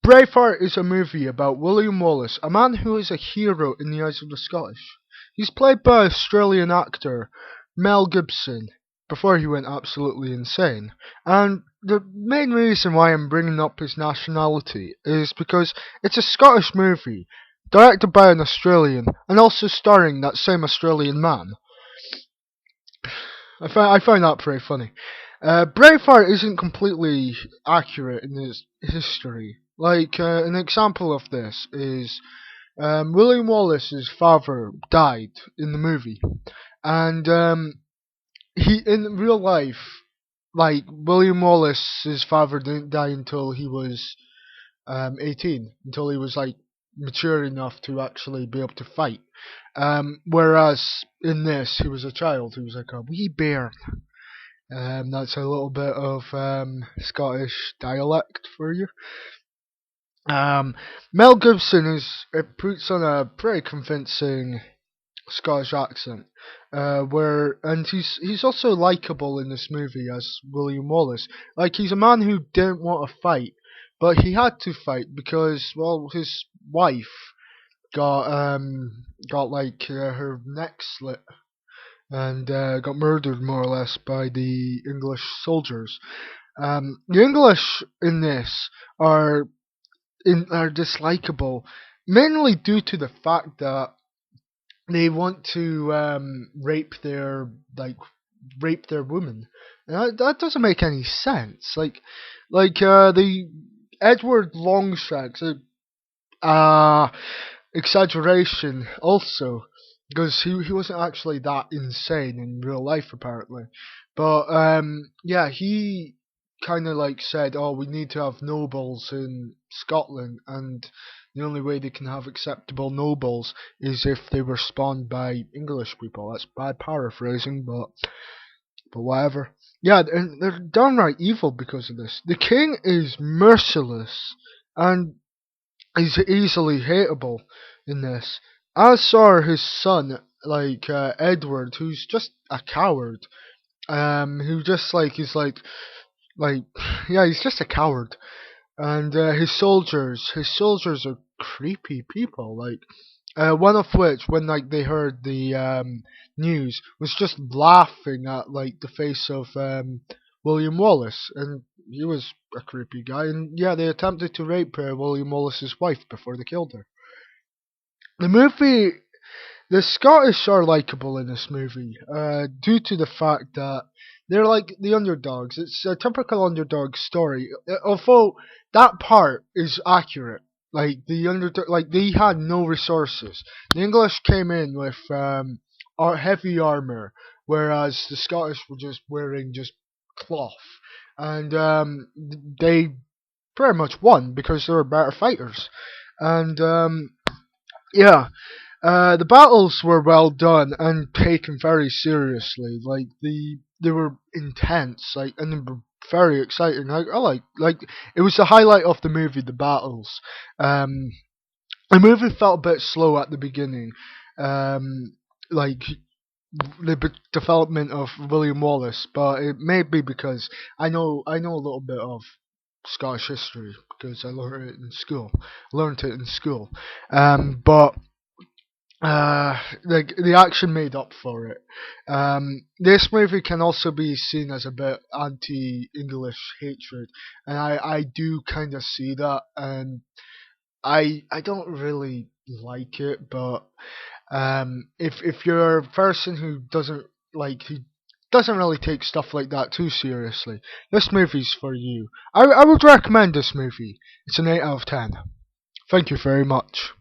Braveheart is a movie about William Wallace, a man who is a hero in the eyes of the Scottish. He's played by Australian actor Mel Gibson before he went absolutely insane. And the main reason why I'm bringing up his nationality is because it's a Scottish movie, directed by an Australian, and also starring that same Australian man. I find that pretty funny. Braveheart isn't completely accurate in his history. An example of this is William Wallace's father died in the movie, and he in real life, William Wallace's father didn't die until he was 18, until he was mature enough to actually be able to fight. Whereas in this, he was a child. He was like a wee bairn. That's a little bit of Scottish dialect for you. Mel Gibson puts on a pretty convincing Scottish accent, and he's also likable in this movie as William Wallace. Like, he's a man who didn't want to fight, but he had to fight because, well, his wife got her neck slit and got murdered more or less by the English soldiers. The English in this are dislikable, mainly due to the fact that they want to rape their women. And that doesn't make any sense. The Edward Longshanks exaggeration also, because he wasn't actually that insane in real life apparently. But yeah, he kind of said, "Oh, we need to have nobles in Scotland, and the only way they can have acceptable nobles is if they were spawned by English people." That's bad paraphrasing, but whatever. Yeah, and they're downright evil because of this. The king is merciless and is easily hateable in this, as are his son, Edward, who's just a coward. Who just like yeah, he's just a coward. And his soldiers are creepy people. One of which, when they heard the news, was just laughing at the face of William Wallace, and he was a creepy guy. And yeah, they attempted to rape William Wallace's wife before they killed her. The movie The Scottish are likable in this movie, due to the fact that they're like the underdogs. It's a typical underdog story, although that part is accurate. They had no resources. The English came in with heavy armor, whereas the Scottish were just wearing just cloth, and they pretty much won because they were better fighters. And yeah. The battles were well done and taken very seriously. They were intense, and they were very exciting. I like it was the highlight of the movie. The battles. The movie felt a bit slow at the beginning. Like the development of William Wallace, but it may be because I know a little bit of Scottish history because I learned it in school. But the action made up for it. This movie can also be seen as a bit anti-English hatred, and I do kind of see that, and I don't really like it. But if you're a person who doesn't really take stuff like that too seriously, this movie's for you. I would recommend this movie. It's an 8 out of 10. Thank you very much.